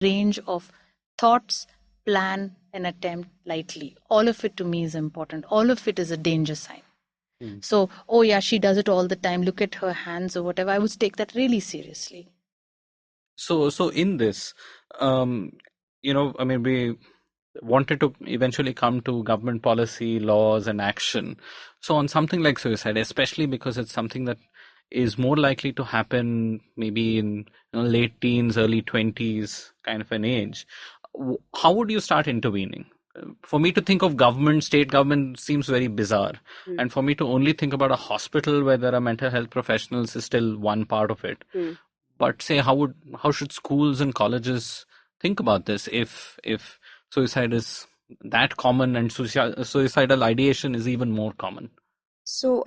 range of thoughts, plan, and attempt lightly. All of it to me is important. All of it is a danger sign. So, oh yeah, she does it all the time. Look at her hands or whatever. I would take that really seriously. So in this, I mean, we wanted to eventually come to government policy, laws, and action. So on something like suicide, especially because it's something that is more likely to happen maybe in late teens, early 20s kind of an age, how would you start intervening? For me to think of government, state government seems very bizarre. Mm. And for me to only think about a hospital where there are mental health professionals is still one part of it. Mm. But say, how should schools and colleges think about this if suicide is that common and suicidal ideation is even more common? So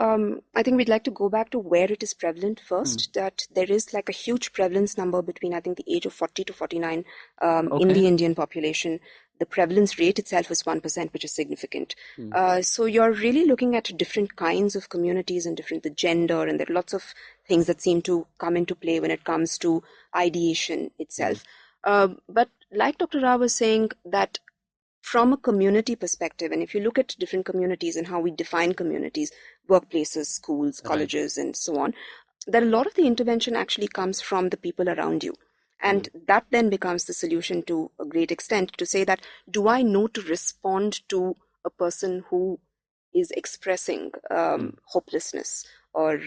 I think we'd like to go back to where it is prevalent Hmm. first, that there is like a huge prevalence number between, I think, the age of 40 to 49 in Okay. the Indian population. The prevalence rate itself is 1%, which is significant. Hmm. So you're really looking at different kinds of communities and different the gender, and there are lots of things that seem to come into play when it comes to ideation Hmm. itself. But like Dr. Rao was saying, that from a community perspective, and if you look at different communities and how we define communities, workplaces, schools, Right. colleges, and so on, that a lot of the intervention actually comes from the people around you. Hmm. And that then becomes the solution to a great extent, to say that, do I know to respond to a person who is expressing Hmm. hopelessness, or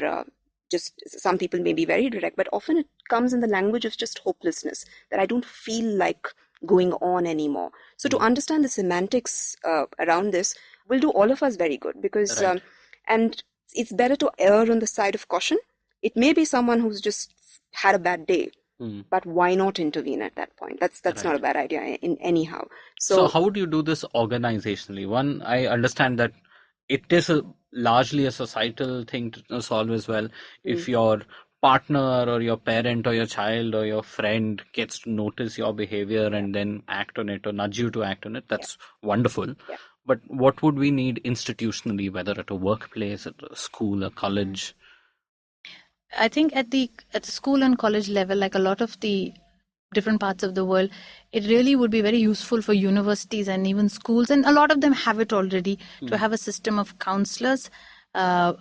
just some people may be very direct, but often it comes in the language of just hopelessness, that I don't feel like going on anymore. So to Hmm. understand the semantics around this will do all of us very good, because Right. and it's better to err on the side of caution. It may be someone who's just had a bad day, Hmm. but why not intervene at that point? That's not Right. a bad idea in anyhow. So So how would you do this organizationally? One, I understand that it is largely a societal thing to solve as well. mm, If your partner or your parent or your child or your friend gets to notice your behavior yeah, and then act on it or nudge you to act on it, yeah, that's wonderful. yeah. But what would we need institutionally, whether at a workplace, at a school, a college? I think at the school and college level, like a lot of the different parts of the world, it really would be very useful for universities and even schools, and a lot of them have it already, to Hmm. have a system of counselors, uh,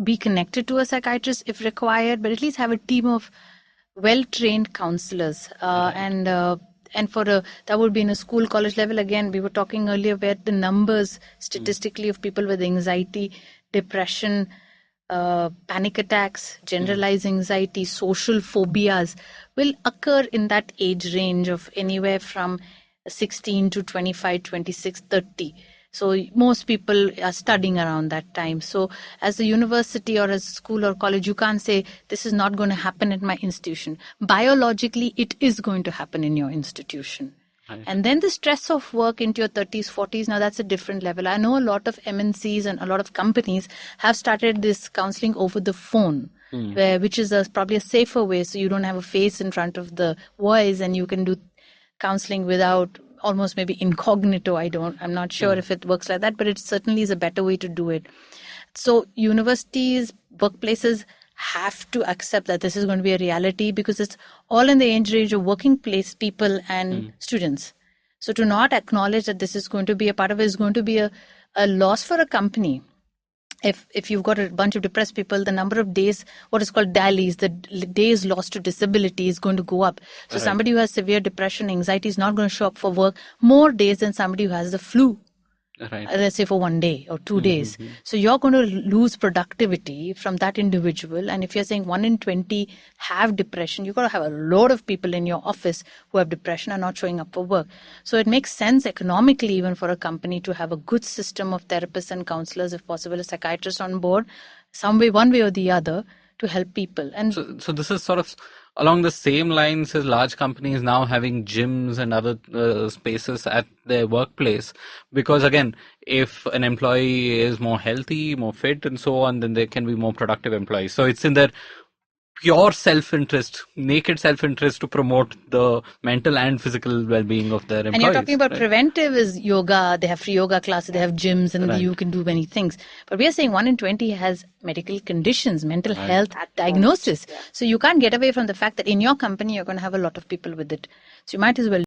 be connected to a psychiatrist if required, but at least have a team of well-trained counselors, Right. and for a that would be in a school college level. Again, we were talking earlier where the numbers Hmm. statistically of people with anxiety, depression, panic attacks, Hmm. generalized anxiety, social phobias will occur in that age range of anywhere from 16 to 25, 26, 30. So most people are studying around that time. So as a university or as a school or college, you can't say this is not going to happen at my institution. Biologically, it is going to happen in your institution. Right. And then the stress of work into your 30s, 40s, now that's a different level. I know a lot of MNCs and a lot of companies have started this counseling over the phone, Hmm. which is probably a safer way. So you don't have a face in front of the voice and you can do counseling without, almost maybe incognito. I'm not sure Hmm. if it works like that, but it certainly is a better way to do it. So universities, workplaces have to accept that this is going to be a reality, because it's all in the age range of working place people and Hmm. students. So to not acknowledge that this is going to be a part of it is going to be a loss for a company. If you've got a bunch of depressed people, the number of days, what is called days, the days lost to disability is going to go up. So Right. somebody who has severe depression, anxiety is not going to show up for work more days than somebody who has the flu, Right. let's say for 1 day or two Hmm. days. Hmm. So you're going to lose productivity from that individual. And if you're saying 1 in 20 have depression, you've got to have a lot of people in your office who have depression are not showing up for work. So it makes sense economically, even for a company, to have a good system of therapists and counselors, if possible, a psychiatrist on board, some way, one way or the other, to help people. And So this is sort of along the same lines as large companies now having gyms and other spaces at their workplace. Because again, if an employee is more healthy, more fit, and so on, then they can be more productive employees. So it's in their pure self-interest, naked self-interest to promote the mental and physical well-being of their employees. And you're talking about right? preventive is yoga. They have free yoga classes. They have gyms, and Right. you can do many things. But we are saying 1 in 20 has medical conditions, mental Right. health At diagnosis. most, yeah. So you can't get away from the fact that in your company you're going to have a lot of people with it. So you might as well